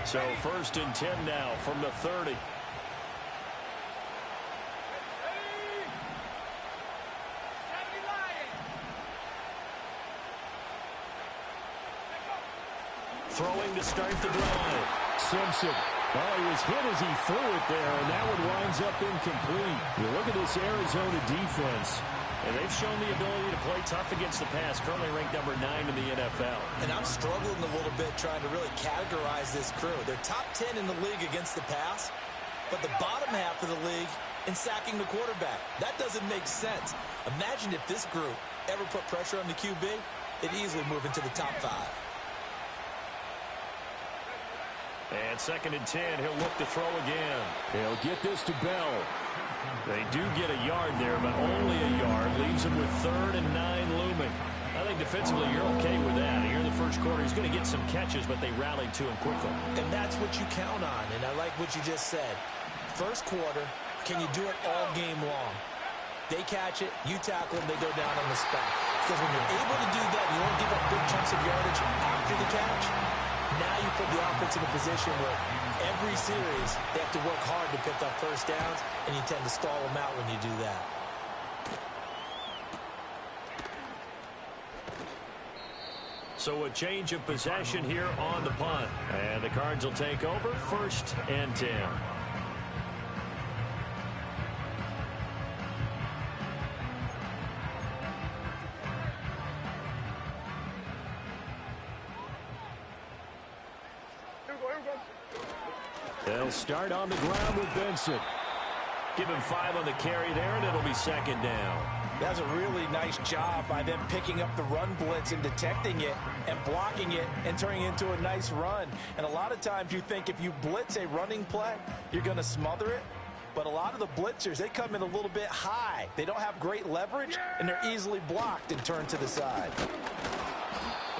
So 1st and 10 now from the 30. Throwing to start the drive. Simpson. Oh, he was hit as he threw it there, and that one winds up incomplete. You look at this Arizona defense, and they've shown the ability to play tough against the pass, currently ranked number 9 in the NFL. And I'm struggling a little bit trying to really categorize this crew. They're top 10 in the league against the pass, but the bottom half of the league in sacking the quarterback. That doesn't make sense. Imagine if this group ever put pressure on the QB, it'd easily move into the top 5. And 2nd and 10, he'll look to throw again. He'll get this to Bell. They do get a yard there, but only a yard. Leaves him with 3rd and 9 looming. I think defensively you're okay with that. Here in the first quarter, he's going to get some catches, but they rallied to him quickly. And that's what you count on, and I like what you just said. First quarter, can you do it all game long? They catch it, you tackle them, they go down on the spot. Because when you're able to do that, you don't give up big chunks of yardage after the catch. Now you put the offense in a position where every series they have to work hard to pick up first downs, and you tend to stall them out when you do that. So a change of possession here on the punt. And the Cards will take over 1st and 10. They'll start on the ground with Benson. Give him 5 on the carry there, and it'll be 2nd down. That's a really nice job by them picking up the run blitz and detecting it and blocking it and turning it into a nice run. And a lot of times you think if you blitz a running play, you're going to smother it. But a lot of the blitzers, they come in a little bit high. They don't have great leverage, and they're easily blocked and turned to the side.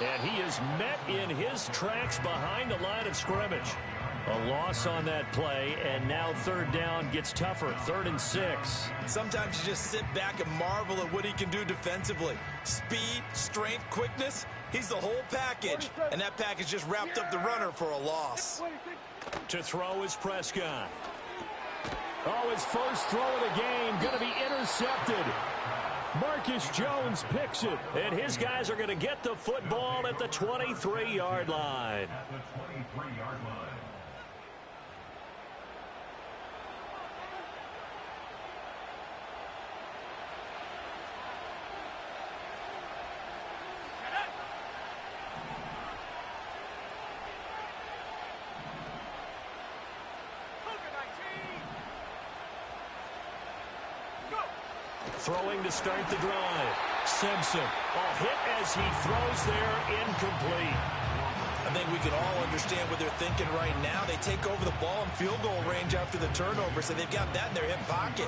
And he is met in his tracks behind the line of scrimmage. A loss on that play, and now 3rd down gets tougher. 3rd and 6. Sometimes you just sit back and marvel at what he can do defensively. Speed, strength, quickness, he's the whole package. And that package just wrapped up the runner for a loss. To throw is Prescott. Oh, his first throw of the game going to be intercepted. Marcus Jones picks it, and his guys are going to get the football at the 23-yard line. Throwing to start the drive. Simpson. Oh, hit as he throws there, incomplete. I think we can all understand what they're thinking right now. They take over the ball in field goal range after the turnover, so they've got that in their hip pocket.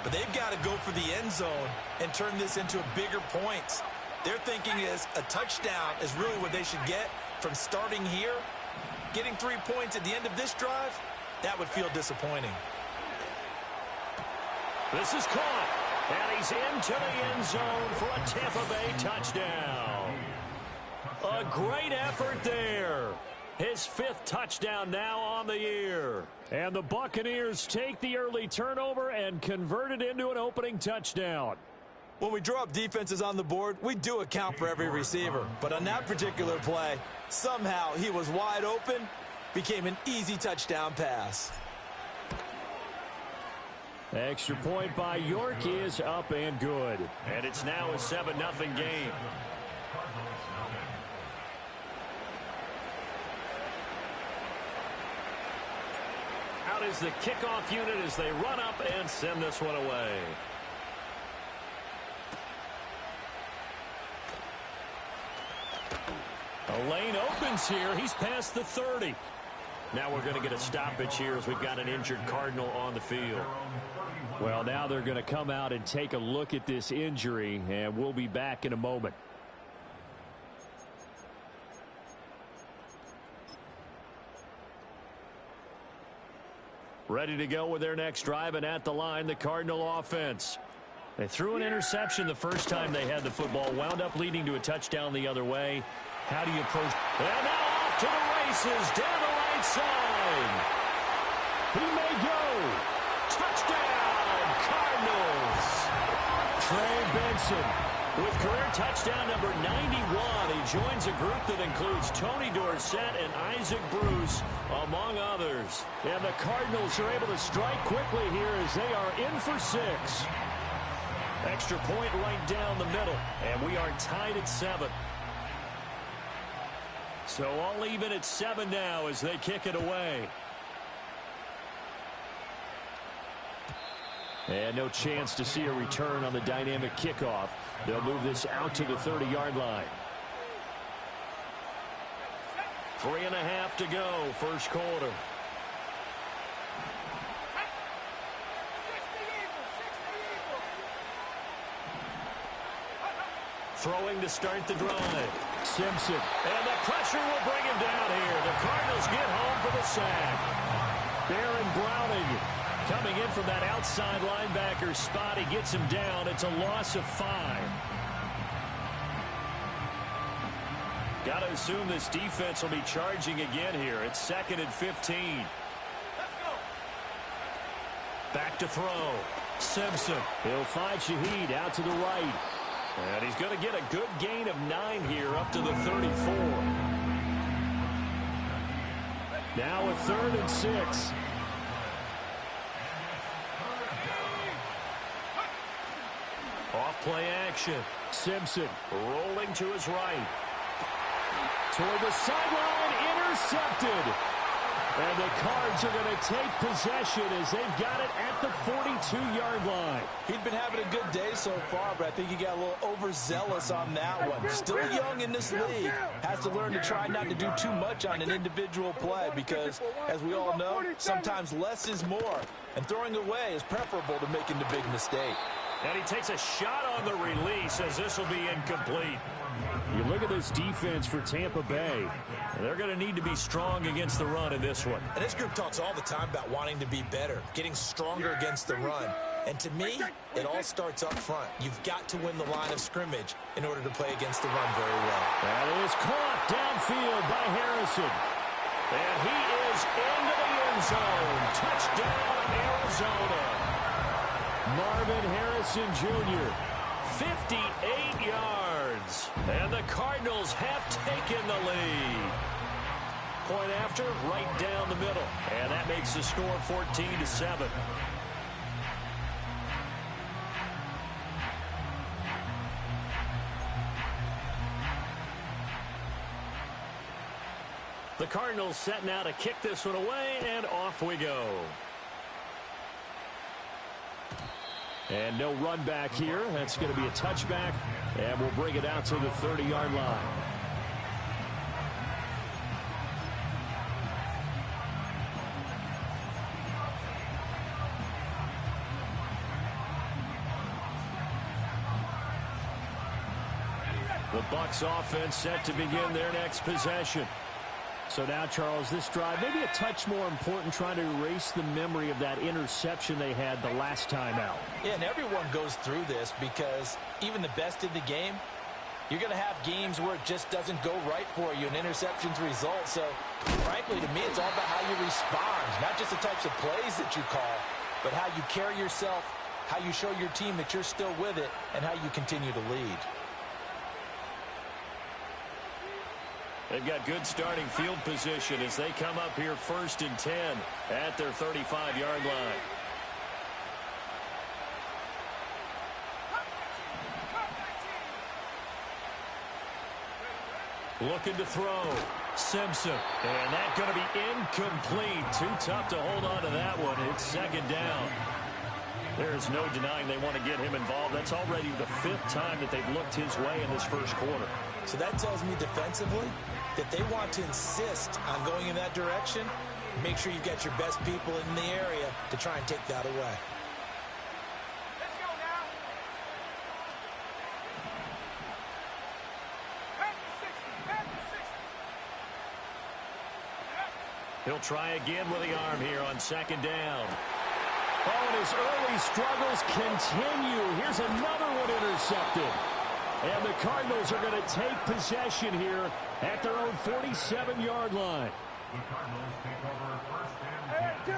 But they've got to go for the end zone and turn this into bigger points. Their thinking is a touchdown is really what they should get from starting here. Getting 3 points at the end of this drive, that would feel disappointing. This is caught. And he's into the end zone for a Tampa Bay touchdown. A great effort there. His 5th touchdown now on the year. And the Buccaneers take the early turnover and convert it into an opening touchdown. When we draw up defenses on the board, we do account for every receiver. But on that particular play, somehow he was wide open, became an easy touchdown pass. Extra point by York is up and good. And it's now a 7-0 game. Out is the kickoff unit as they run up and send this one away. A lane opens here. He's past the 30. Now we're going to get a stoppage here as we've got an injured Cardinal on the field. Well, now they're going to come out and take a look at this injury, and we'll be back in a moment. Ready to go with their next drive, and at the line, the Cardinal offense. They threw an interception the first time they had the football, wound up leading to a touchdown the other way. How do you approach? And now off to the races down the right right side. He may go. Touchdown, Cardinals. Trey Benson with career touchdown number 91. He joins a group that includes Tony Dorsett and Isaac Bruce, among others. And the Cardinals are able to strike quickly here as they are in for 6. Extra point right down the middle, and we are tied at 7. So all even at 7 now as they kick it away. And no chance to see a return on the dynamic kickoff. They'll move this out to the 30-yard line. 3.5 to go, first quarter. Throwing to start the drive. Simpson. And the pressure will bring him down here. The Cardinals get home for the sack. Baron Browning coming in from that outside linebacker spot. He gets him down. It's a loss of 5. Got to assume this defense will be charging again here. It's 2nd and 15. Back to throw. Simpson. He'll find Shaheed out to the right. And he's going to get a good gain of 9 here up to the 34. Now a 3rd and 6. Off play action. Simpson rolling to his right. Toward the sideline, intercepted. And the Cards are going to take possession as they've got it at the 42-yard line. He'd been having a good day so far, but I think he got a little overzealous on that one. Still young in this league. Has to learn to try not to do too much on an individual play because, as we all know, sometimes less is more. And throwing away is preferable to making the big mistake. And he takes a shot on the release as this will be incomplete. You look at this defense for Tampa Bay. They're going to need to be strong against the run in this one. And this group talks all the time about wanting to be better, getting stronger against the run. And to me, it all starts up front. You've got to win the line of scrimmage in order to play against the run very well. That is caught downfield by Harrison. And he is into the end zone. Touchdown, Arizona. Marvin Harrison Jr., 58 yards. And the Cardinals have taken the lead. Point after, right down the middle. And that makes the score 14-7. The Cardinals set now to kick this one away, and off we go. And no run back here. That's going to be a touchback, and we'll bring it out to the 30-yard line. The Bucs offense set to begin their next possession. So now, Charles, this drive, maybe a touch more important, trying to erase the memory of that interception they had the last time out. Yeah, and everyone goes through this because even the best in the game, you're going to have games where it just doesn't go right for you, and interceptions result. So, frankly, to me, it's all about how you respond, not just the types of plays that you call, but how you carry yourself, how you show your team that you're still with it, and how you continue to lead. They've got good starting field position as they come up here 1st and 10 at their 35-yard line. Looking to throw. Simpson. And that's going to be incomplete. Too tough to hold on to that one. It's 2nd down. There's no denying they want to get him involved. That's already the 5th time that they've looked his way in this first quarter. So that tells me defensively that they want to insist on going in that direction. Make sure you've got your best people in the area to try and take that away. Let's go now. Back to 60. He'll try again with the arm here on 2nd down. Oh, and his early struggles continue. Here's another one intercepted. And the Cardinals are going to take possession here at their own 47-yard line. Hey, two.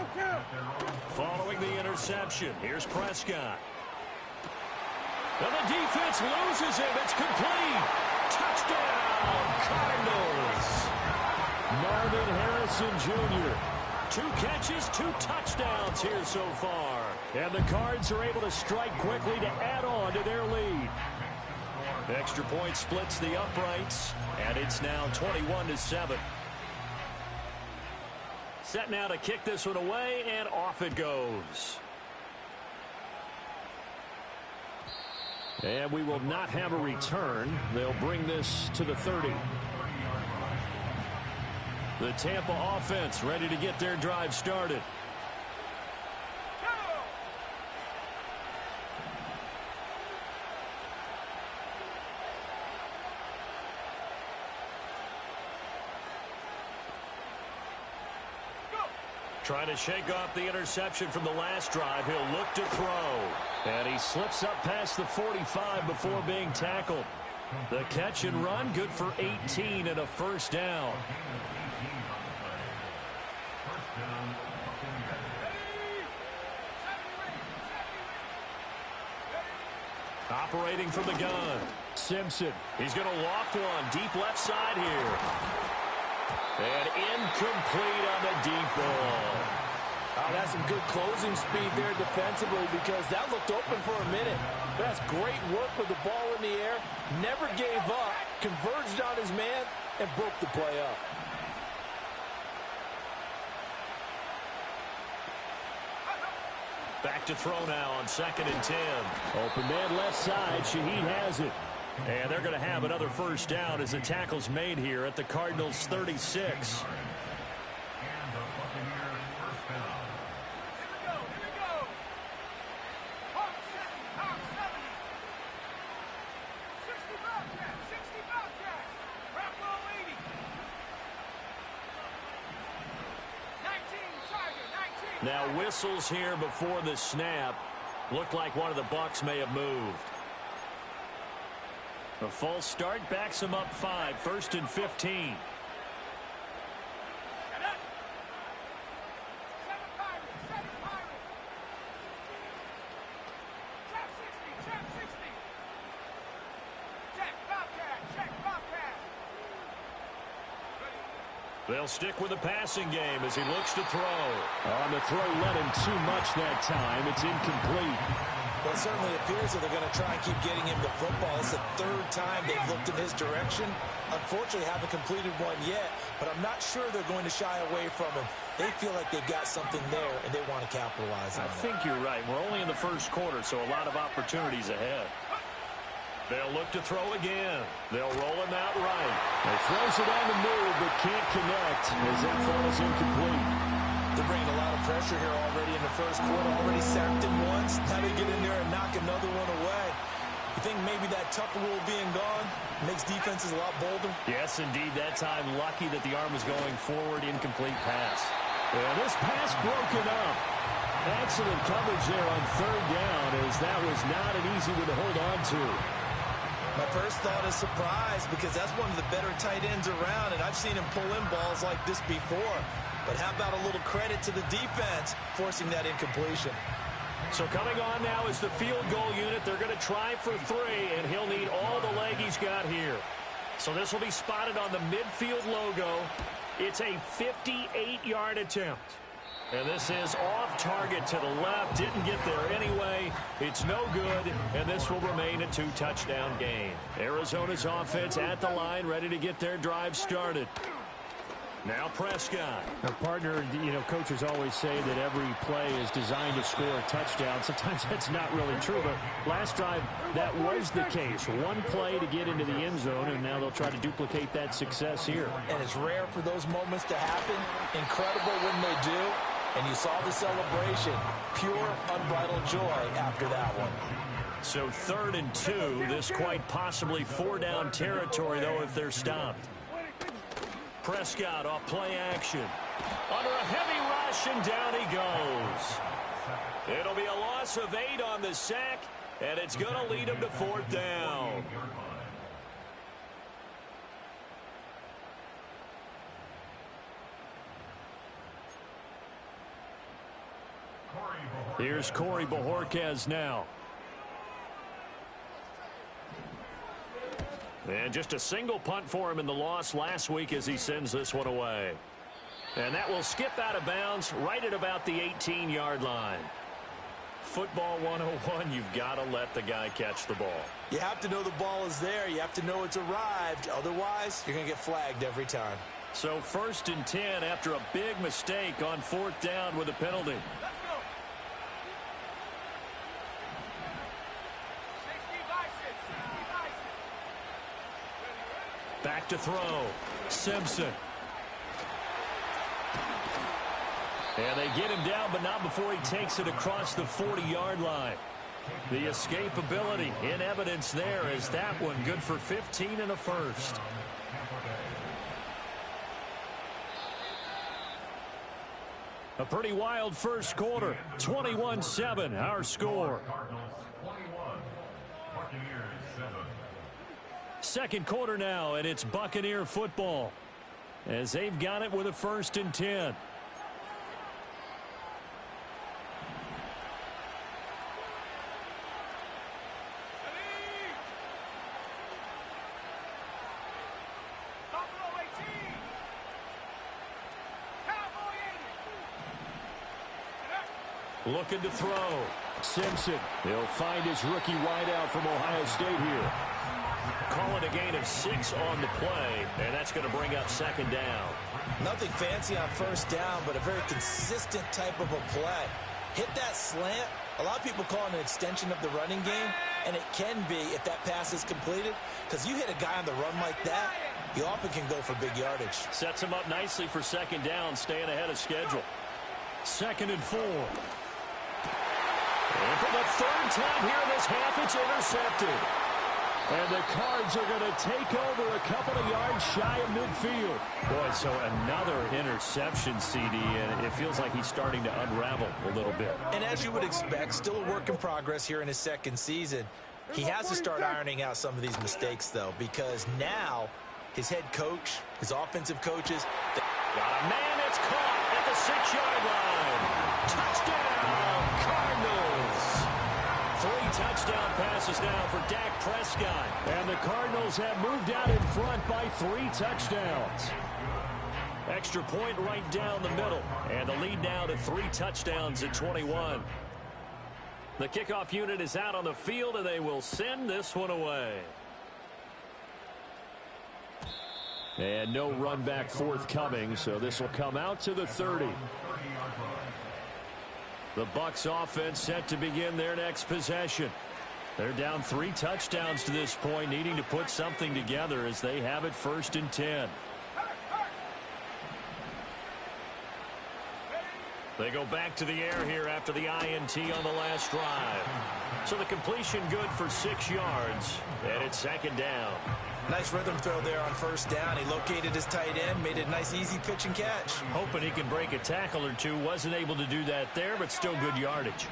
Following the interception, here's Prescott. And the defense loses him. It's complete. Touchdown, Cardinals. Marvin Harrison Jr. 2 catches, 2 touchdowns here so far. And the Cards are able to strike quickly to add on to their lead. Extra point splits the uprights, and it's now 21-7. Set now to kick this one away, and off it goes. And we will not have a return. They'll bring this to the 30. The Tampa offense ready to get their drive started. Trying to shake off the interception from the last drive. He'll look to throw. And he slips up past the 45 before being tackled. The catch and run, good for 18 and a first down. Operating from the gun. Simpson. He's going to loft one. Deep left side here. And incomplete on the deep ball. Oh, that's some good closing speed there defensively because that looked open for a minute. That's great work with the ball in the air. Never gave up. Converged on his man and broke the play up. Back to throw now on 2nd and 10. Open man left side. Shaheed has it. And they're going to have another first down as the tackle's made here at the Cardinals' 36. Now whistles here before the snap. Looked like one of the Bucs may have moved. A false start backs him up 5, 1st and 15. They'll stick with the passing game as he looks to throw. On the throw, let him too much that time. It's incomplete. Well, it certainly appears that they're going to try and keep getting him the football. It's the 3rd time they've looked in his direction. Unfortunately, haven't completed one yet, but I'm not sure they're going to shy away from him. They feel like they've got something there, and they want to capitalize on it. I think you're right. We're only in the first quarter, so a lot of opportunities ahead. They'll look to throw again. They'll roll him out right. He throws it on the move, but can't connect as that falls incomplete. They're bringing a lot of pressure here already in the first quarter. Already sacked him once. Now they get in there and knock another one away. You think maybe that Tucker rule being gone makes defenses a lot bolder? Yes, indeed. That time, lucky that the arm was going forward. Incomplete pass. And this pass broken up. Excellent coverage there on 3rd down as that was not an easy one to hold on to. My first thought is surprise because that's one of the better tight ends around, and I've seen him pull in balls like this before. But how about a little credit to the defense forcing that incompletion? So coming on now is the field goal unit. They're going to try for 3, and he'll need all the leg he's got here. So this will be spotted on the midfield logo. It's a 58-yard attempt. And this is off target to the left. Didn't get there anyway. It's no good, and this will remain a 2-touchdown game. Arizona's offense at the line, ready to get their drive started. Now Prescott. Our partner, coaches always say that every play is designed to score a touchdown. Sometimes that's not really true, but last drive, that was the case. One play to get into the end zone, and now they'll try to duplicate that success here. And it's rare for those moments to happen. Incredible when they do. And you saw the celebration. Pure, unbridled joy after that one. So 3rd and 2. This quite possibly 4-down territory, though, if they're stopped. Prescott off play action. Under a heavy rush, and down he goes. It'll be a loss of 8 on the sack, and it's going to lead him to 4th down. Here's Corey Bojorquez now. And just a single punt for him in the loss last week as he sends this one away. And that will skip out of bounds right at about the 18-yard line. Football 101, you've got to let the guy catch the ball. You have to know the ball is there. You have to know it's arrived. Otherwise, you're going to get flagged every time. So 1st and 10 after a big mistake on 4th down with a penalty. Back to throw. Simpson. And they get him down, but not before he takes it across the 40-yard line. The escapability in evidence there as that one good for 15 and a first. A pretty wild first quarter. 21-7, our score. Second quarter now, and it's Buccaneer football as they've got it with a 1st and 10. Looking to throw. Simpson. He'll find his rookie wideout from Ohio State here. Call it a gain of 6 on the play, and that's going to bring up 2nd down. Nothing fancy on 1st down, but a very consistent type of a play. Hit that slant. A lot of people call it an extension of the running game, and it can be if that pass is completed, because you hit a guy on the run like that, you often can go for big yardage. Sets him up nicely for 2nd down, staying ahead of schedule. 2nd and 4. And for the 3rd time here in this half, it's intercepted. And the Cards are going to take over a couple of yards shy of midfield. Boy, so another interception, CD, and it feels like he's starting to unravel a little bit. And as you would expect, still a work in progress here in his 2nd season. He has to start ironing out some of these mistakes, though, because now his head coach, his offensive coaches. Got a man that's caught at the 6-yard line. Touchdown, Cardinals. 3 touchdown passes now for Dak Prescott. And the Cardinals have moved out in front by 3 touchdowns. Extra point right down the middle. And the lead now to 3 touchdowns at 21. The kickoff unit is out on the field, and they will send this one away. And no run back forthcoming, so this will come out to the 30. The Bucs offense set to begin their next possession. They're down 3 touchdowns to this point, needing to put something together as they have it 1st and 10. They go back to the air here after the INT on the last drive. So the completion good for 6 yards, and it's 2nd down. Nice rhythm throw there on 1st down. He located his tight end, made a nice easy pitch and catch. Hoping he can break a tackle or two. Wasn't able to do that there, but still good yardage.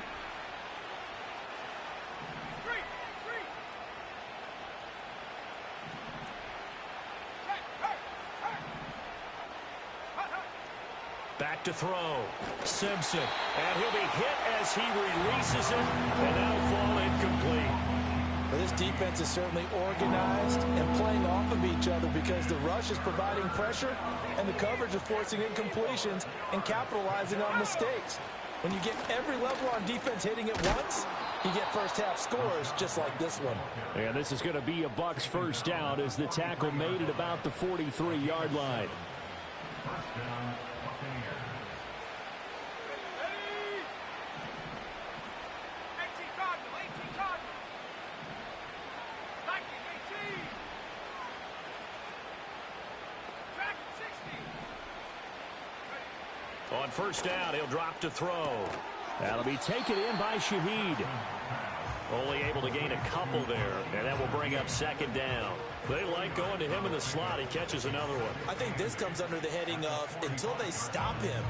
Back to throw. Simpson. And he'll be hit as he releases it, and that'll fall incomplete. Well, this defense is certainly organized and playing off of each other because the rush is providing pressure and the coverage is forcing incompletions and capitalizing on mistakes. When you get every level on defense hitting it once, you get first half scores just like this one. And this is going to be a Bucs 1st down as the tackle made at about the 43-yard line. On 1st down, he'll drop to throw. That'll be taken in by Shaheed. Only able to gain a couple there, and that will bring up 2nd down. They like going to him in the slot. He catches another one. I think this comes under the heading of until they stop him,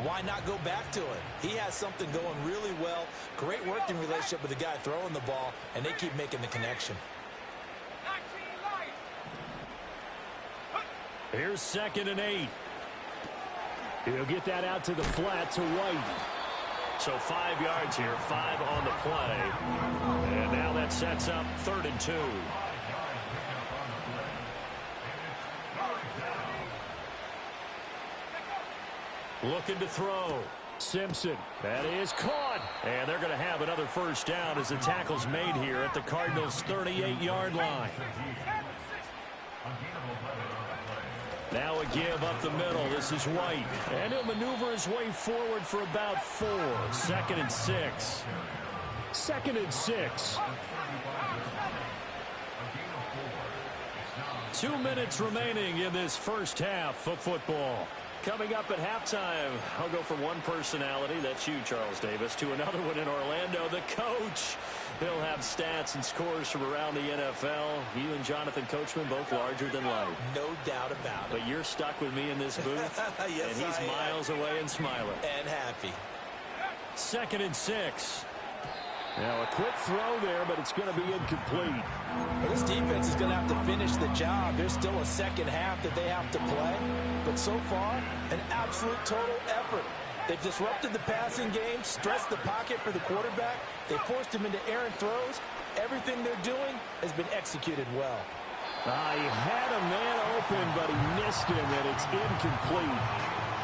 why not go back to it? He has something going really well. Great working relationship with the guy throwing the ball, and they keep making the connection. Here's 2nd and 8. He'll get that out to the flat to White. So 5 yards here, 5 on the play. And now that sets up 3rd and 2. Looking to throw. Simpson. That is caught. And they're going to have another first down as the tackle's made here at the Cardinals' 38-yard line. Now a give up the middle. This is White. And he'll maneuver his way forward for about 4. 2nd and 6. 2nd and 6. 2 minutes remaining in this first half of football. Coming up at halftime, I'll go from one personality, that's you, Charles Davis, to another one in Orlando, the coach. He'll have stats and scores from around the NFL. You and Jonathan Coachman, both larger than life. No doubt about it. But you're stuck with me in this booth, yes, and he's miles away and smiling. And happy. 2nd and 6. Now a quick throw there, but it's going to be incomplete. Well, this defense is going to have to finish the job. There's still a second half that they have to play. But so far, an absolute total effort. They've disrupted the passing game, stressed the pocket for the quarterback. They forced him into errant throws. Everything they're doing has been executed well. He had a man open, but he missed him, and it's incomplete.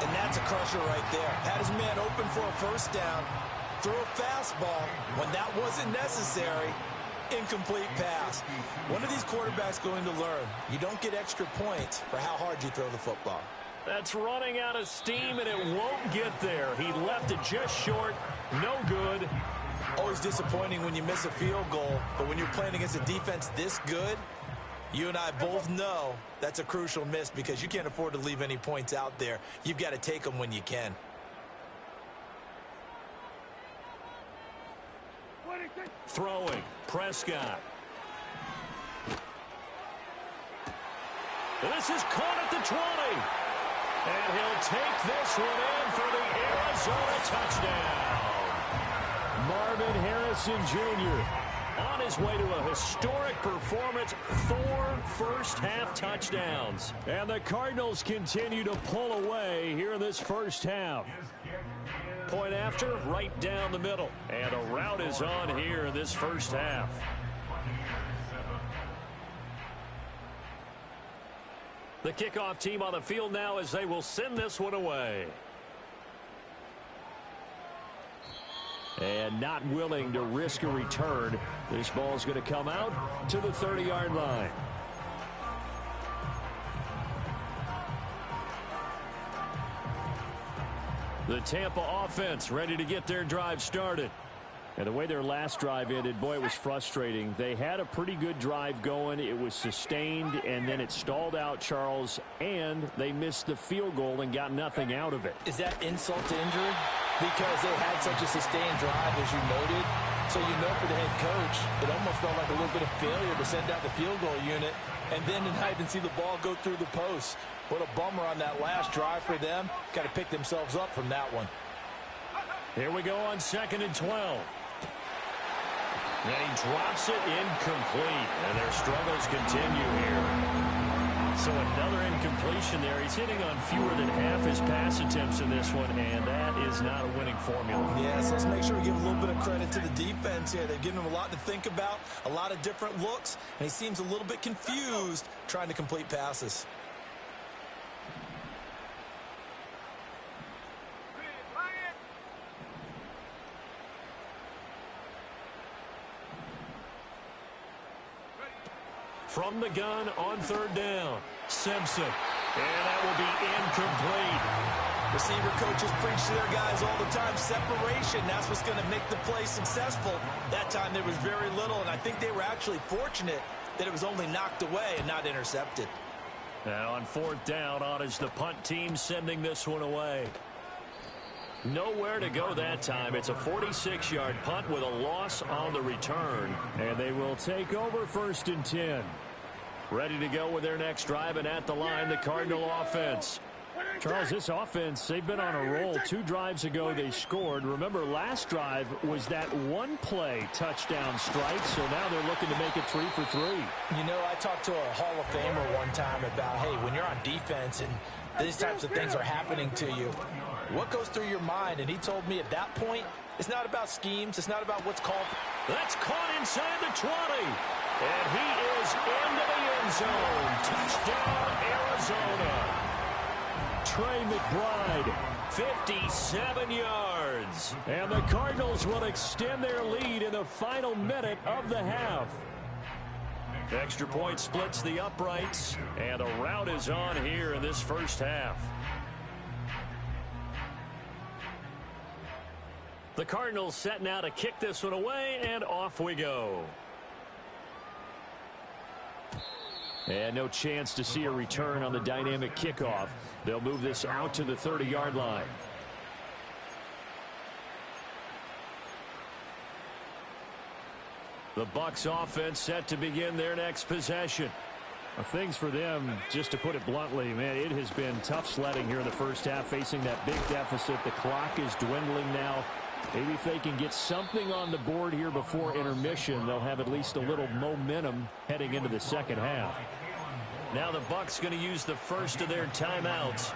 And that's a crusher right there. Had his man open for a first down. Throw a fastball when that wasn't necessary. Incomplete pass. One of these quarterbacks going to learn. You don't get extra points for how hard you throw the football. That's running out of steam, and it won't get there. He left it just short. No good. Always disappointing when you miss a field goal, but when you're playing against a defense this good, you and I both know that's a crucial miss because you can't afford to leave any points out there. You've got to take them when you can. Throwing, Prescott. This is caught at the 20. And he'll take this one in for the Arizona touchdown. Marvin Harrison Jr. on his way to a historic performance, 4 first-half touchdowns. And the Cardinals continue to pull away here in this first half. Point after, right down the middle. And a route is on here in this first half. The kickoff team on the field now as they will send this one away. And not willing to risk a return. This ball's going to come out to the 30-yard line. The Tampa offense ready to get their drive started. And the way their last drive ended, boy, it was frustrating. They had a pretty good drive going. It was sustained, and then it stalled out, Charles, and they missed the field goal and got nothing out of it. Is that insult to injury? Because they had such a sustained drive, as you noted. So you know for the head coach, it almost felt like a little bit of failure to send out the field goal unit and then tonight and see the ball go through the post. What a bummer on that last drive for them. Got to pick themselves up from that one. Here we go on 2nd and 12. And he drops it incomplete. And their struggles continue here. So another incompletion there. He's hitting on fewer than half his pass attempts in this one, and that is not a winning formula. Yes, let's make sure we give a little bit of credit to the defense here. They've given him a lot to think about, a lot of different looks, and he seems a little bit confused trying to complete passes. From the gun on 3rd down, Simpson. And that will be incomplete. Receiver coaches preach to their guys all the time. Separation, that's what's going to make the play successful. That time there was very little, and I think they were actually fortunate that it was only knocked away and not intercepted. Now on 4th down, on is the punt team sending this one away. Nowhere to go that time. It's a 46-yard punt with a loss on the return. And they will take over 1st and 10. Ready to go with their next drive, and at the line, the Cardinal offense. Charles, this offense, they've been on a roll. 2 drives ago, they scored. Remember, last drive was that one-play touchdown strike, so now they're looking to make it 3 for 3. You know, I talked to a Hall of Famer one time about, hey, when you're on defense and these types of things are happening to you, what goes through your mind? And he told me at that point, It's not about schemes. It's not about what's called. That's caught inside the 20. And he is into the end zone. Touchdown, Arizona. Trey McBride, 57 yards. And the Cardinals will extend their lead in the final minute of the half. Extra point splits the uprights, and a rout is on here in this first half. The Cardinals set now to kick this one away, and off we go. And no chance to see a return on the dynamic kickoff. They'll move this out to the 30-yard line. The Bucs offense set to begin their next possession. Things for them, just to put it bluntly, man, it has been tough sledding here in the first half, facing that big deficit. The clock is dwindling now. Maybe if they can get something on the board here before intermission, they'll have at least a little momentum heading into the second half. Now the Bucs going to use the first of their timeouts,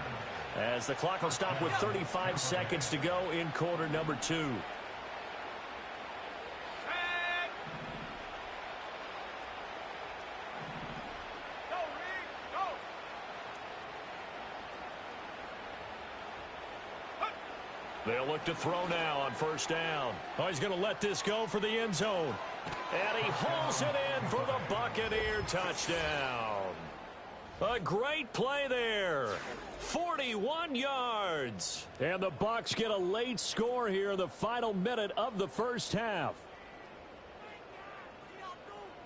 as the clock will stop with 35 seconds to go in quarter number 2. They'll look to throw now on first down. Oh, he's going to let this go for the end zone. And he hauls it in for the Buccaneer touchdown. A great play there. 41 yards. And the Bucs get a late score here in the final minute of the first half.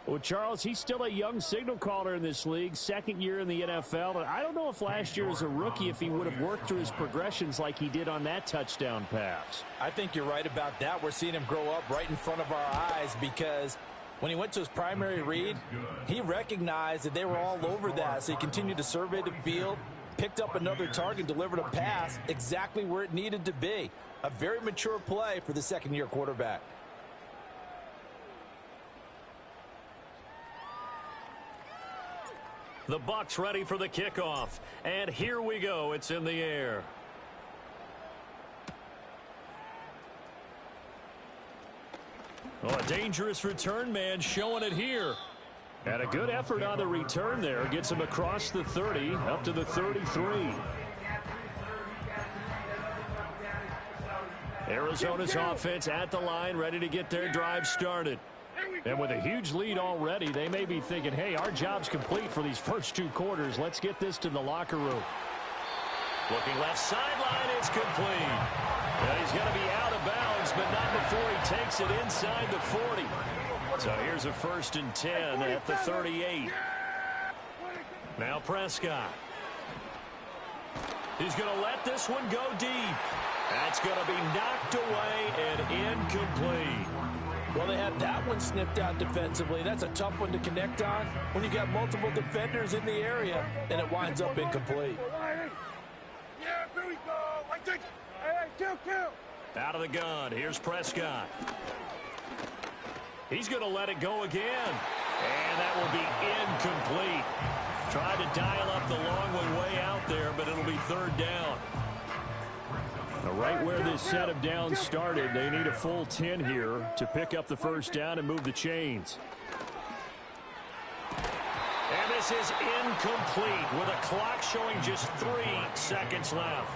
Well, Charles, he's still a young signal caller in this league, second year in the NFL. And I don't know if last year as a rookie, if he would have worked through his progressions like he did on that touchdown pass. I think you're right about that. We're seeing him grow up right in front of our eyes, because when he went to his primary read, he recognized that they were all over that. So he continued to survey the field, picked up another target, delivered a pass exactly where it needed to be. A very mature play for the second-year quarterback. The Bucs ready for the kickoff. And here we go. It's in the air. Oh, a dangerous return man showing it here. And a good effort on the return there. Gets him across the 30, up to the 33. Arizona's offense at the line, ready to get their drive started. And with a huge lead already, they may be thinking, hey, our job's complete for these first 2 quarters. Let's get this to the locker room. Looking left sideline, it's complete. And he's going to be out of bounds, but not before he takes it inside the 40. So here's a 1st and 10 at the 38. Now Prescott. He's going to let this one go deep. That's going to be knocked away and incomplete. Well, they had that one snipped out defensively. That's a tough one to connect on when you got multiple defenders in the area, and it winds up incomplete. Yeah, there we go. Kill. Out of the gun. Here's Prescott. He's going to let it go again. And that will be incomplete. Tried to dial up the long one way out there, but it'll be 3rd down. Right where this set of downs started, they need a full 10 here to pick up the first down and move the chains. And this is incomplete with a clock showing just 3 seconds left.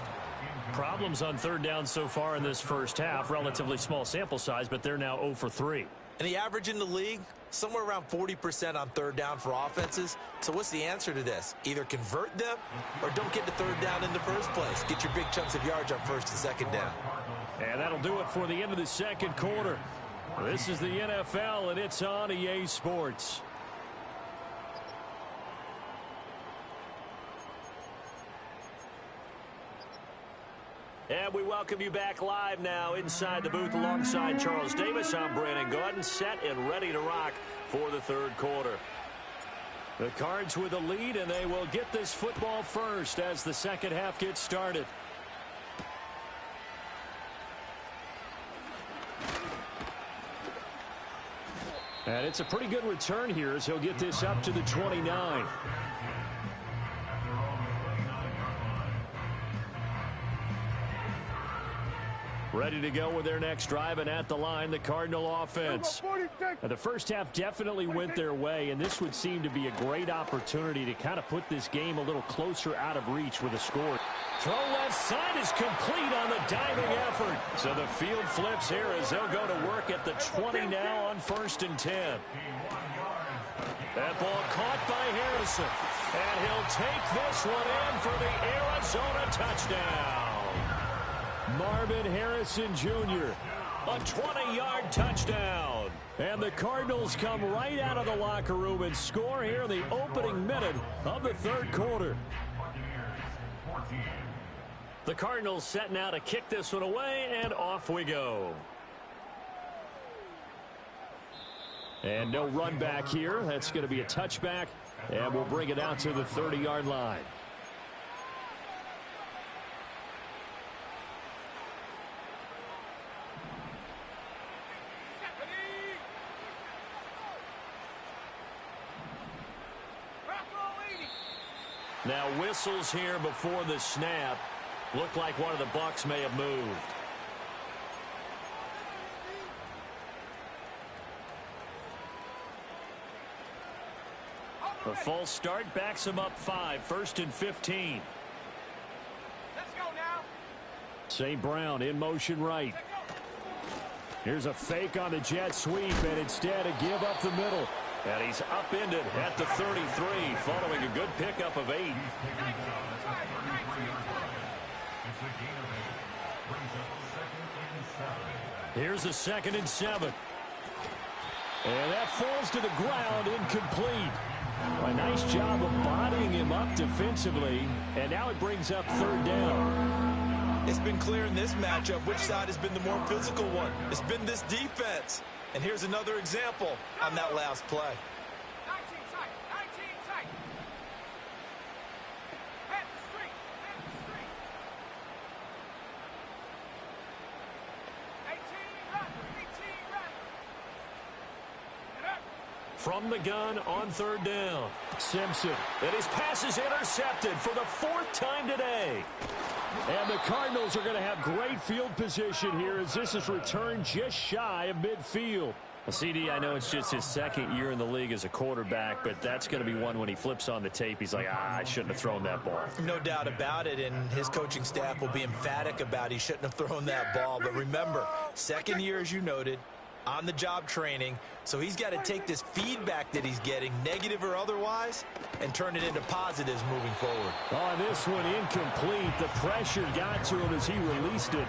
Problems on 3rd down so far in this first half. Relatively small sample size, but they're now 0 for 3. And the average in the league, somewhere around 40% on 3rd down for offenses. So what's the answer to this? Either convert them or don't get to 3rd down in the first place. Get your big chunks of yards on 1st and 2nd down. And that'll do it for the end of the second quarter. This is the NFL, and it's on EA Sports. And we welcome you back live now inside the booth alongside Charles Davis. I'm Brandon Gordon, set and ready to rock for the 3rd quarter. The Cards with a lead, and they will get this football first as the second half gets started. And it's a pretty good return here as he'll get this up to the 29. Ready to go with their next drive, and at the line, the Cardinal offense. Now, the first half definitely went their way, and this would seem to be a great opportunity to kind of put this game a little closer out of reach with a score. Throw left side is complete on the diving effort. So the field flips here as they'll go to work at the 20 now on 1st and 10. That ball caught by Harrison. And he'll take this one in for the Arizona touchdown. Marvin Harrison Jr., a 20-yard touchdown. And the Cardinals come right out of the locker room and score here in the opening minute of the third quarter. The Cardinals set now to kick this one away, and off we go. And no run back here. That's going to be a touchback, and we'll bring it out to the 30-yard line. Now whistles here before the snap. Looked like one of the Bucs may have moved. A false start backs him up 5, 1st and 15. Let's go now. St. Brown in motion right. Here's a fake on the jet sweep, and instead a give up the middle. And he's upended at the 33 following a good pickup of 8. Here's a 2nd and 7. And that falls to the ground, incomplete. A nice job of bodying him up defensively, and now it brings up 3rd down. It's been clear in this matchup which side has been the more physical one. It's been this defense. And here's another example on that last play. 19 tight, 19 tight. Head the street, head the street. 18 run, 18 run. Get up. From the gun on 3rd down. Simpson. And his pass is intercepted for the 4th time today. And the Cardinals are going to have great field position here as this is returned just shy of midfield. Well, CD, I know it's just his 2nd year in the league as a quarterback, but that's going to be one when he flips on the tape. He's like, I shouldn't have thrown that ball. No doubt about it, and his coaching staff will be emphatic about he shouldn't have thrown that ball. But remember, 2nd year, as you noted, on-the-job training, so he's got to take this feedback that he's getting, negative or otherwise, and turn it into positives moving forward. On this one, incomplete. The pressure got to him as he released it,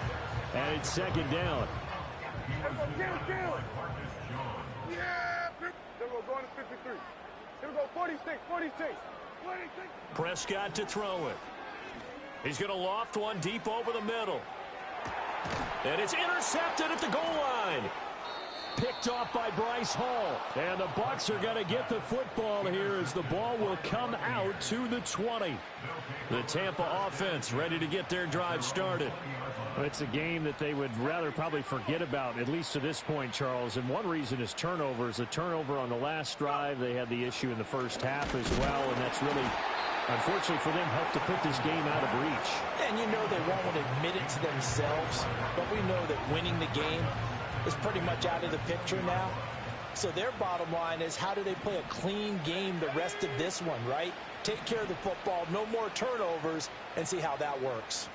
and it's 2nd down. Yeah, they're going to 53. Here we go, 46, 46. Prescott to throw it. He's going to loft one deep over the middle. And it's intercepted at the goal line. Picked off by Bryce Hall. And the Bucs are going to get the football here as the ball will come out to the 20. The Tampa offense ready to get their drive started. It's a game that they would rather probably forget about, at least to this point, Charles. And one reason is turnovers. The turnover on the last drive, they had the issue in the first half as well. And that's really, unfortunately for them, helped to put this game out of reach. And you know they won't admit it to themselves, but we know that winning the game is pretty much out of the picture now. So their bottom line is, how do they play a clean game the rest of this one, right? Take care of the football, no more turnovers, and see how that works.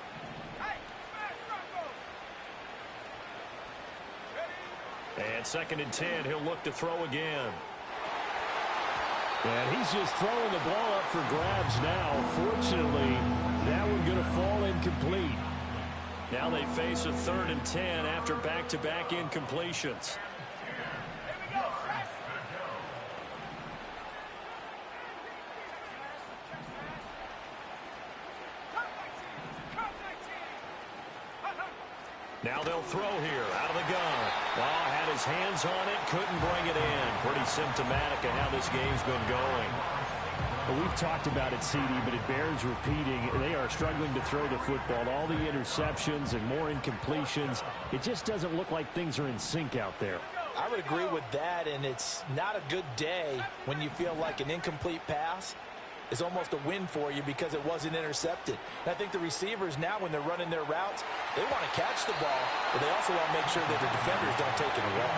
And 2nd and 10, he'll look to throw again. And he's just throwing the ball up for grabs now. Fortunately, that one going to fall incomplete. Now they face a 3rd and 10 after back-to-back incompletions. Now they'll throw here out of the gun. Oh, had his hands on it, couldn't bring it in. Pretty symptomatic of how this game's been going. Well, we've talked about it, CD, but it bears repeating. They are struggling to throw the football. All the interceptions and more incompletions. It just doesn't look like things are in sync out there. I would agree with that, and it's not a good day when you feel like an incomplete pass is almost a win for you because it wasn't intercepted. And I think the receivers now, when they're running their routes, they want to catch the ball, but they also want to make sure that the defenders don't take it away.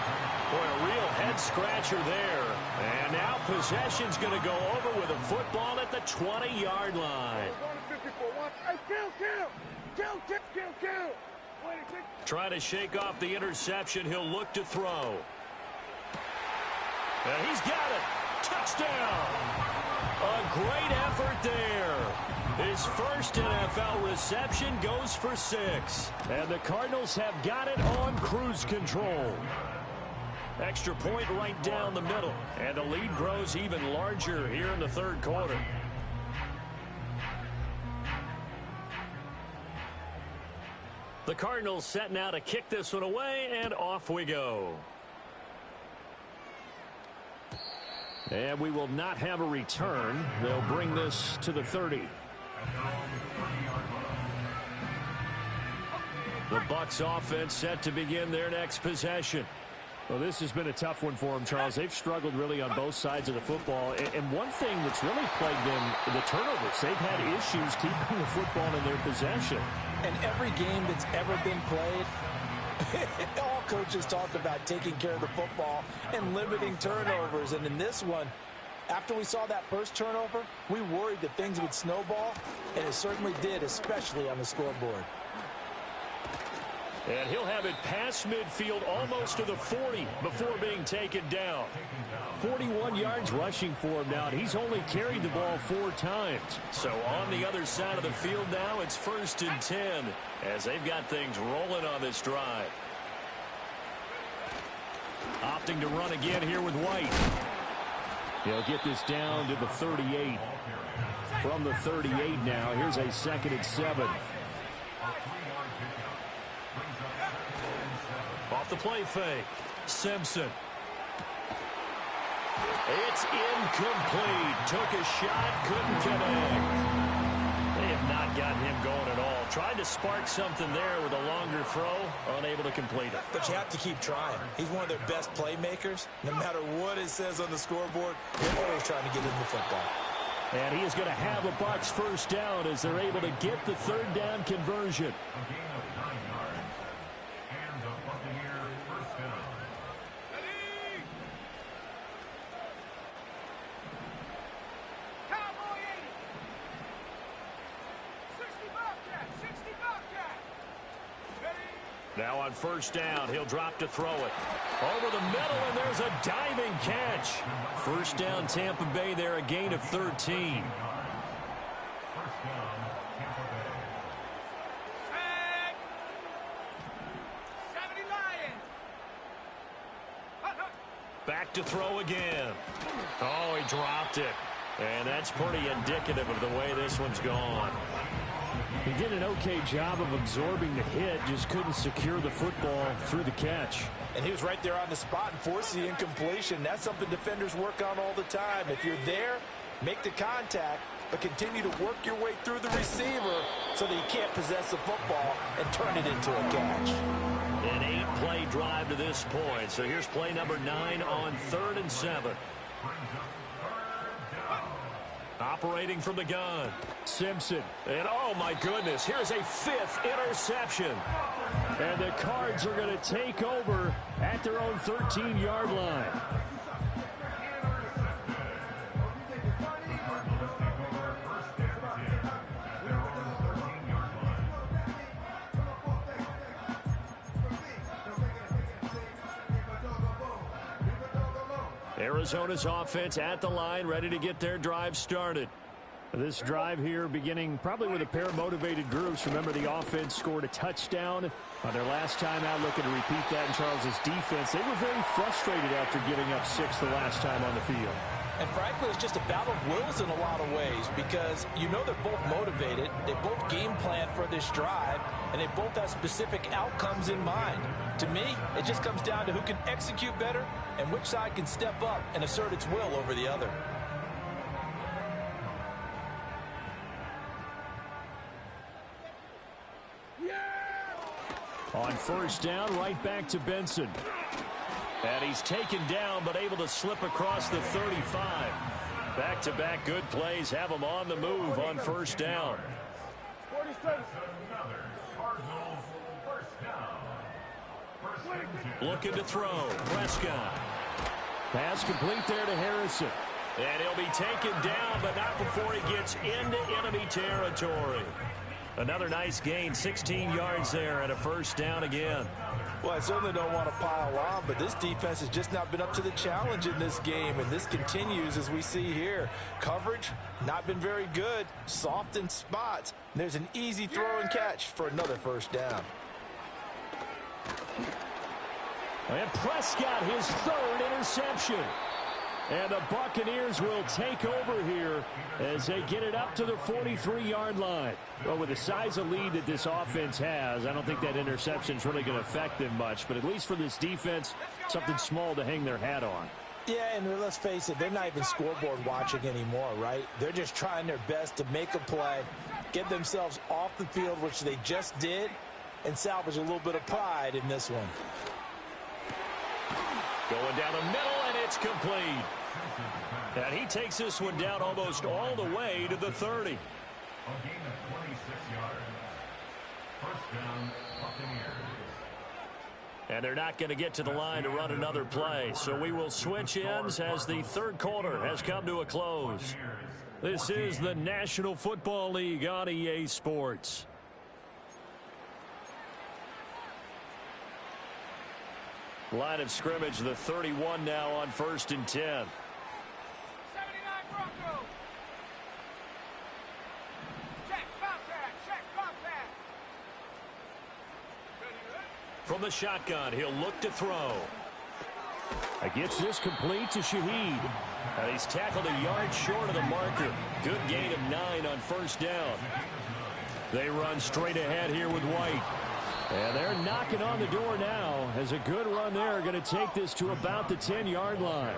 Boy, a real head-scratcher there. And now possession's going to go over with a football at the 20-yard line. Trying to shake off the interception. He'll look to throw. And he's got it. Touchdown. A great effort there. His first NFL reception goes for 6. And the Cardinals have got it on cruise control. Extra point right down the middle. And the lead grows even larger here in the third quarter. The Cardinals set now to kick this one away, and off we go. And we will not have a return. They'll bring this to the 30. The Bucs offense set to begin their next possession. Well, this has been a tough one for them, Charles. They've struggled really on both sides of the football. And one thing that's really plagued them, the turnovers. They've had issues keeping the football in their possession. And every game that's ever been played, all coaches talk about taking care of the football and limiting turnovers. And in this one, after we saw that first turnover, we worried that things would snowball, and it certainly did, especially on the scoreboard. And he'll have it past midfield almost to the 40 before being taken down. 41 yards rushing for him now. He's only carried the ball 4 times. So on the other side of the field now, it's 1st and 10 as they've got things rolling on this drive. Opting to run again here with White. He'll get this down to the 38. From the 38 now, here's a 2nd and 7. Off the play fake. Simpson. It's incomplete. Took a shot, couldn't connect. They have not gotten him going at all. Tried to spark something there with a longer throw, unable to complete it. But you have to keep trying. He's one of their best playmakers. No matter what it says on the scoreboard, they're always trying to get in the football. And he is going to have a Bucs first down as they're able to get the 3rd down conversion. Now on 1st down, he'll drop to throw it. Over the middle, and there's a diving catch. 1st down, Tampa Bay there, a gain of 13. Back to throw again. Oh, he dropped it. And that's pretty indicative of the way this one's gone. He did an okay job of absorbing the hit, just couldn't secure the football through the catch. And he was right there on the spot and forced the incompletion. That's something defenders work on all the time. If you're there, make the contact, but continue to work your way through the receiver so that you can't possess the football and turn it into a catch. An 8-play drive to this point. So here's play number 9 on 3rd and 7. Operating from the gun. Simpson. And oh my goodness, here's a 5th interception. And the Cards are going to take over at their own 13-yard line. Arizona's offense at the line, ready to get their drive started. This drive here beginning probably with a pair of motivated groups. Remember, the offense scored a touchdown on their last time out, looking to repeat that in Charles's defense. They were very frustrated after giving up 6 the last time on the field. And frankly, it's just a battle of wills in a lot of ways because you know they're both motivated, they both game plan for this drive, and they both have specific outcomes in mind. To me, it just comes down to who can execute better and which side can step up and assert its will over the other. On 1st down, right back to Benson. And he's taken down but able to slip across the 35. Back-to-back good plays have them on the move on first down. 47. Looking to throw. Prescott. Pass complete there to Harrison. And he'll be taken down, but not before he gets into enemy territory. Another nice gain, 16 yards there and a first down again. Well, I certainly don't want to pile on, but this defense has just not been up to the challenge in this game, and this continues as we see here. Coverage, not been very good, soft in spots. And there's an easy throw and catch for another first down. And Prescott, his third interception. And the Buccaneers will take over here as they get it up to the 43-yard line. Well, with the size of lead that this offense has, I don't think that interception is really going to affect them much. But at least for this defense, something small to hang their hat on. Yeah, and let's face it, they're not even scoreboard watching anymore, right? They're just trying their best to make a play, get themselves off the field, which they just did, and salvage a little bit of pride in this one. Going down the middle, and it's complete. And he takes this one down almost all the way to the 30. And they're not going to get to the line to run another play. So we will switch ends as the third quarter has come to a close. This is the National Football League on EA Sports. Line of scrimmage, the 31 now on 1st and 10. 79 Broncos. Check, contact. From the shotgun, he'll look to throw. Gets this complete to Shaheed. And he's tackled a yard short of the marker. Good gain of 9 on first down. They run straight ahead here with White. And they're knocking on the door now as a good run there going to take this to about the 10-yard line.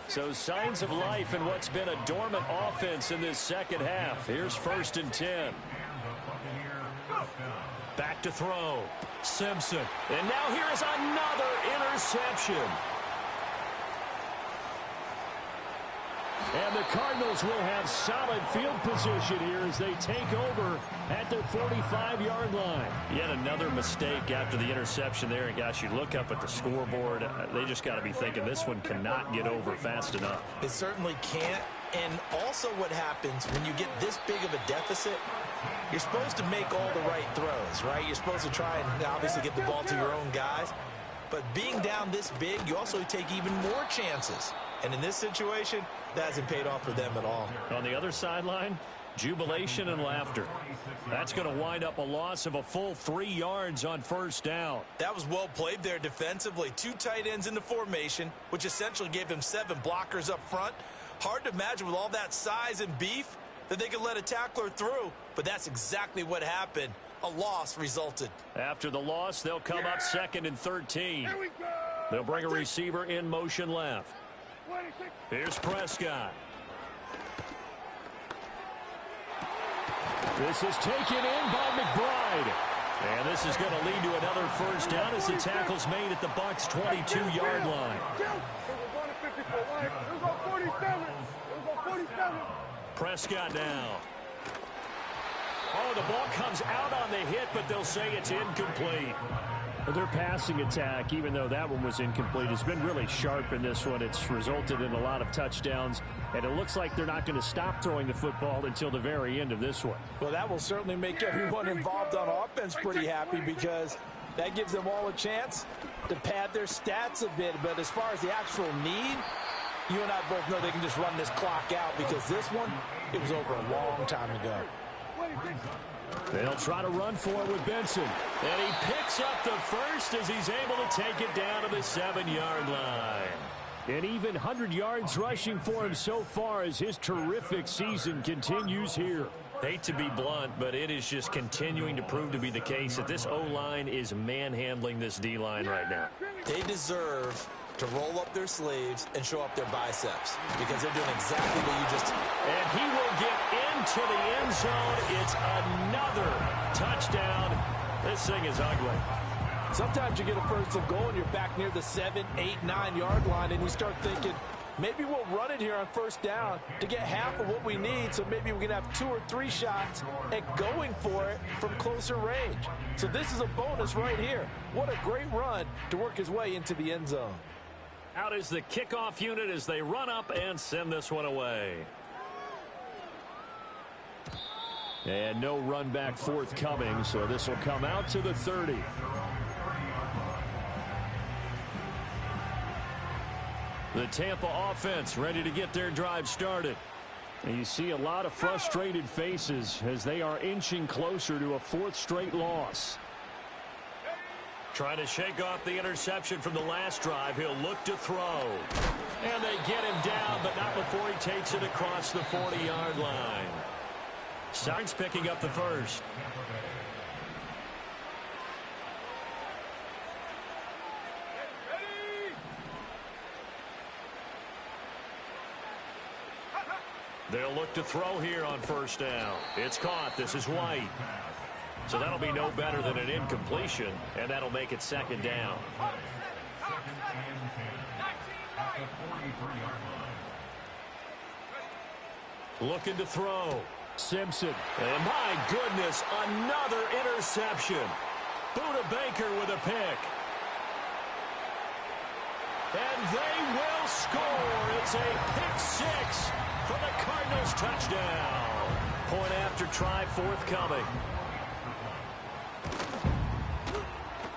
So signs of life in what's been a dormant offense in this second half. Here's 1st and 10. Back to throw. Simpson. And now here is another interception. And the Cardinals will have solid field position here as they take over at their 45-yard line. Yet another mistake after the interception there. And, gosh, you look up at the scoreboard. They just got to be thinking this one cannot get over fast enough. It certainly can't. And also what happens when you get this big of a deficit, you're supposed to make all the right throws, right? You're supposed to try and obviously get the ball to your own guys. But being down this big, you also take even more chances. And in this situation, that hasn't paid off for them at all. On the other sideline, jubilation and laughter. That's going to wind up a loss of a full 3 yards on first down. That was well played there defensively. 2 tight ends in the formation, which essentially gave him 7 blockers up front. Hard to imagine with all that size and beef that they could let a tackler through, but that's exactly what happened. A loss resulted. After the loss, they'll come up 2nd and 13. Here we go. They'll bring a receiver in motion left. 26. Here's Prescott. This is taken in by McBride. And this is going to lead to another first down as the tackle's made at the Bucs' 22-yard line. We're going to 54. We'll go 47. We'll go 47. Prescott now. Oh, the ball comes out on the hit, but they'll say it's incomplete. Their passing attack, even though that one was incomplete, has been really sharp in this one. It's resulted in a lot of touchdowns, and it looks like they're not going to stop throwing the football until the very end of this one. Well, that will certainly make everyone involved on offense pretty happy because that gives them all a chance to pad their stats a bit. But as far as the actual need, you and I both know they can just run this clock out because this one, it was over a long time ago. They'll try to run for it with Benson. And he picks up the first as he's able to take it down to the 7-yard line. And even 100 yards rushing for him so far as his terrific season continues here. Hate to be blunt, but it is just continuing to prove to be the case that this O-line is manhandling this D-line right now. They deserve to roll up their sleeves and show up their biceps because they're doing exactly what you just... And he will get into the end zone. It's another touchdown. This thing is ugly. Sometimes you get a first and goal and you're back near the 7, 8, 9 yard line and you start thinking, Maybe we'll run it here on first down to get half of what we need, so maybe we can have 2 or 3 shots at going for it from closer range. So this is a bonus right here. What a great run to work his way into the end zone. Out is the kickoff unit as they run up and send this one away. And no run back forthcoming, so this will come out to the 30. The Tampa offense ready to get their drive started. And you see a lot of frustrated faces as they are inching closer to a 4th straight loss. Trying to shake off the interception from the last drive. He'll look to throw. And they get him down, but not before he takes it across the 40-yard line. Starts picking up the first. They'll look to throw here on first down. It's caught. This is White. So that'll be no better than an incompletion, and that'll make it 2nd down. Looking to throw. Simpson. And my goodness, another interception. Buda Baker with a pick. And they will score. It's a pick 6 for the Cardinals touchdown. Point after try forthcoming.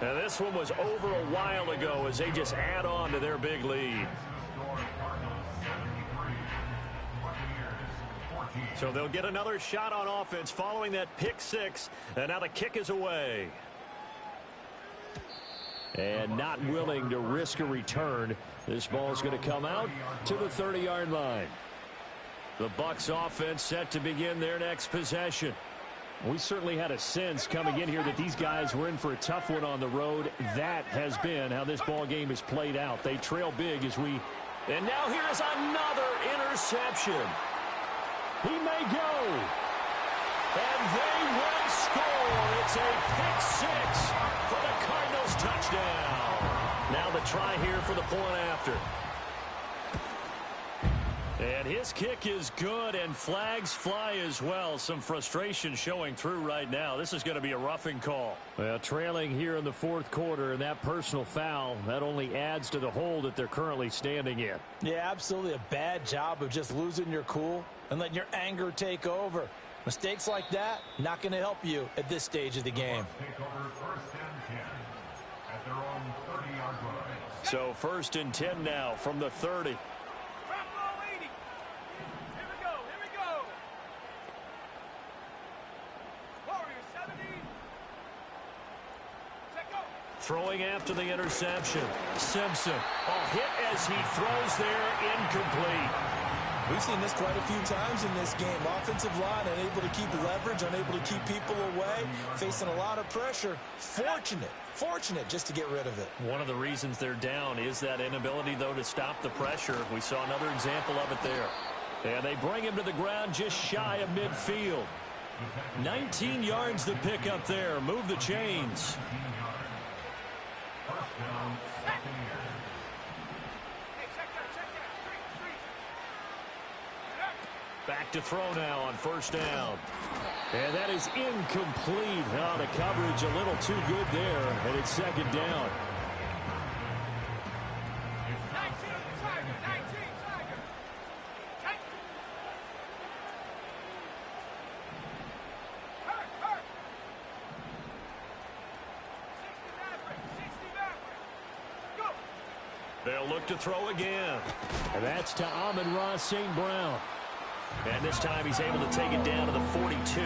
And this one was over a while ago as they just add on to their big lead. So they'll get another shot on offense following that pick 6. And now the kick is away. And not willing to risk a return. This ball is going to come out to the 30-yard line. The Bucs offense set to begin their next possession. We certainly had a sense coming in here that these guys were in for a tough one on the road. That has been how this ball game is played out. They trail big as we... And now here's another interception. He may go. And they will score. It's a pick 6 for the Cardinals touchdown. Now the try here for the point after. And his kick is good, and flags fly as well. Some frustration showing through right now. This is going to be a roughing call. Well, trailing here in the 4th quarter, and that personal foul, that only adds to the hole that they're currently standing in. Yeah, absolutely a bad job of just losing your cool and letting your anger take over. Mistakes like that, not going to help you at this stage of the game. So 1st and 10 now from the 30. Throwing after the interception. Simpson. Oh, hit as he throws there, incomplete. We've seen this quite a few times in this game. Offensive line unable to keep leverage, unable to keep people away, facing a lot of pressure. Fortunate just to get rid of it. One of the reasons they're down is that inability, though, to stop the pressure. We saw another example of it there. And they bring him to the ground just shy of midfield. 19 yards to pick up there. Move the chains. Back to throw now on first down. And that is incomplete. Oh, the coverage a little too good there, and it's 2nd down. They'll look to throw again. And that's to Amon-Ra St. Brown. And this time he's able to take it down to the 42.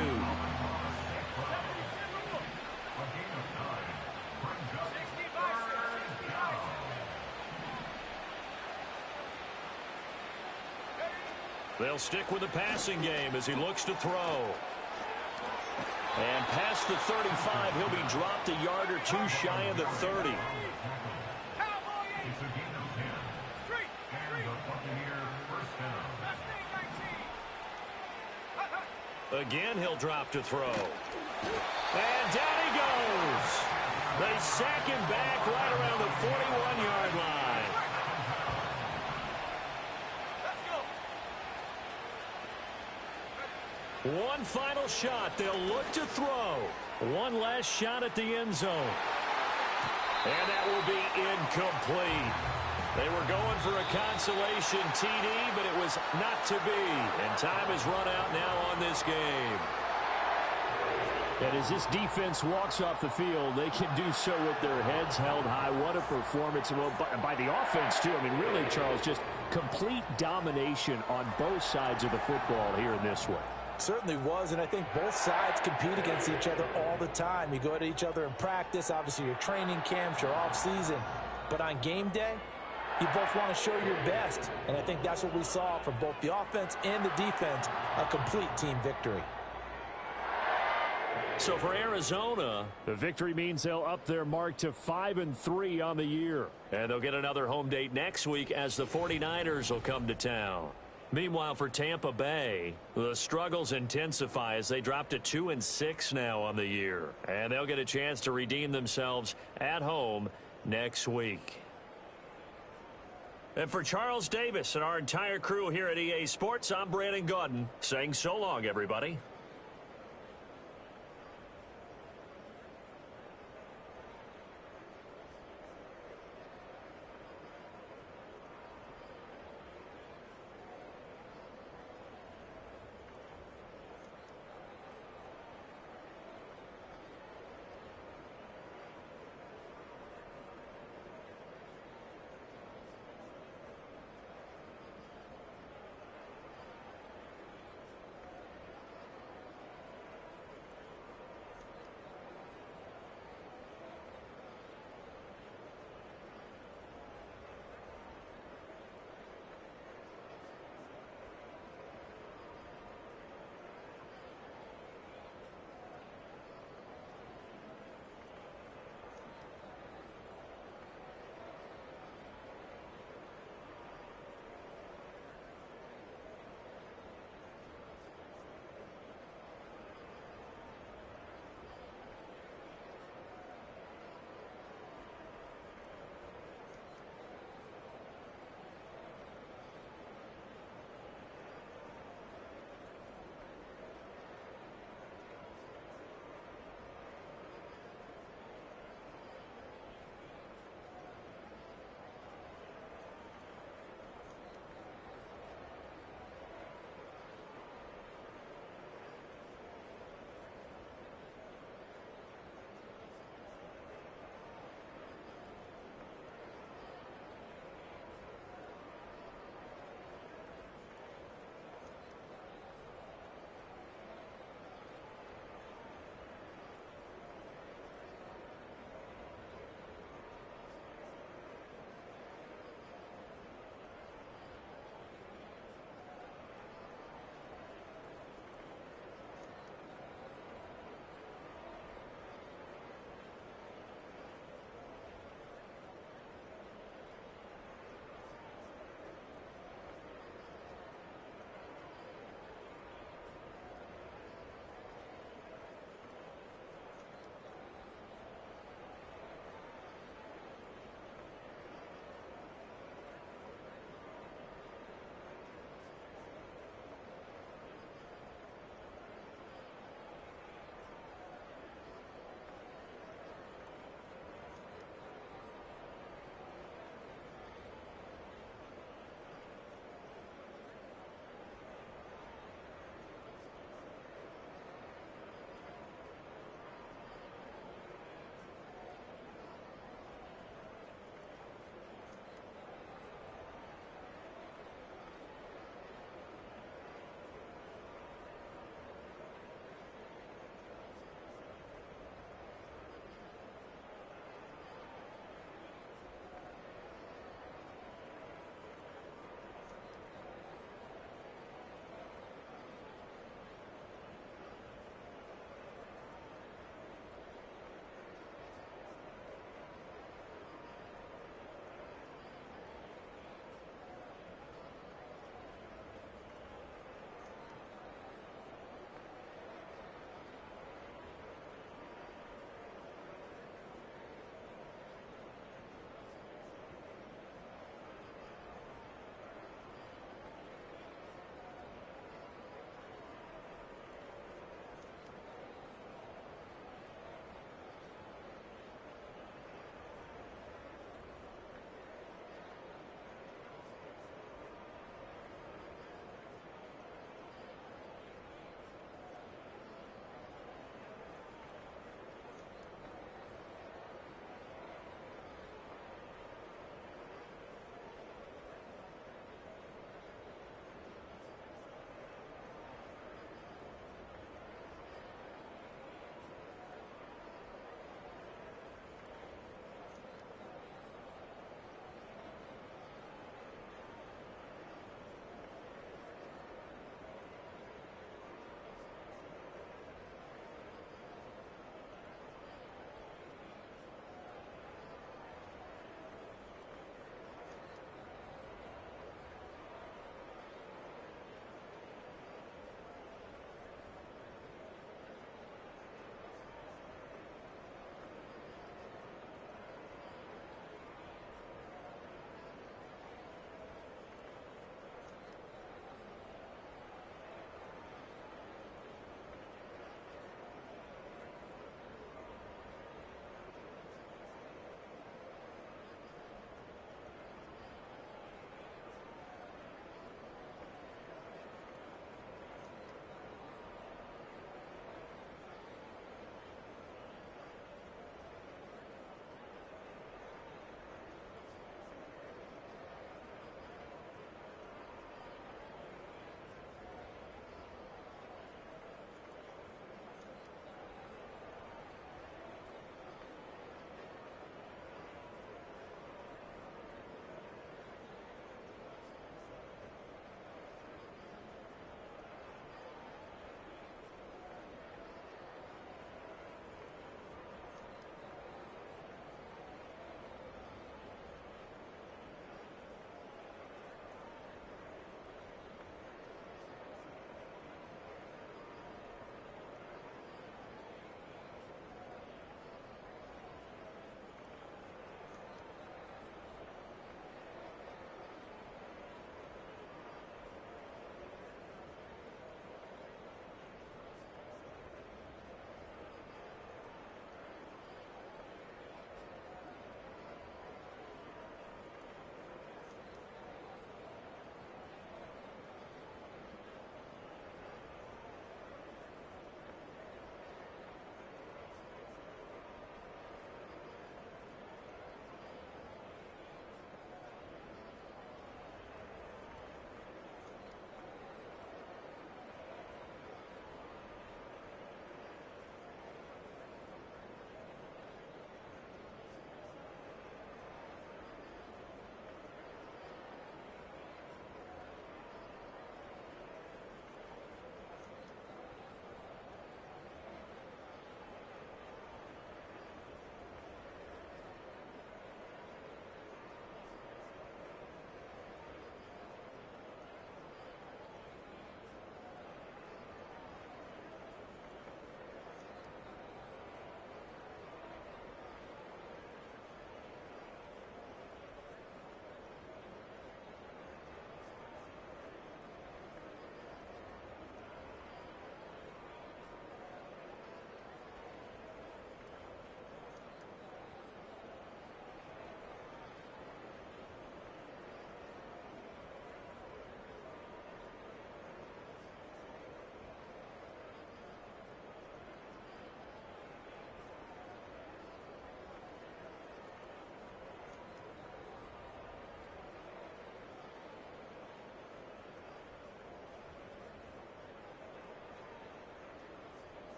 They'll stick with the passing game as he looks to throw. And past the 35, he'll be dropped a yard or two shy of the 30. Again, he'll drop to throw. And down he goes. They sack him back right around the 41-yard line. One final shot. They'll look to throw. One last shot at the end zone. And that will be incomplete. They were going for a consolation TD, but it was not to be. And time has run out now on this game. And as this defense walks off the field, they can do so with their heads held high. What a performance. Well, by the offense, too. I mean, really, Charles, just complete domination on both sides of the football here in this one. Certainly was, and I think both sides compete against each other all the time. You go to each other in practice, obviously your training camps, your off-season. But on game day, you both want to show your best. And I think that's what we saw from both the offense and the defense, a complete team victory. So for Arizona, the victory means they'll up their mark to 5-3 on the year. And they'll get another home date next week as the 49ers will come to town. Meanwhile, for Tampa Bay, the struggles intensify as they drop to 2-6 now on the year. And they'll get a chance to redeem themselves at home next week. And for Charles Davis and our entire crew here at EA Sports, I'm Brandon Gaudin saying so long, everybody.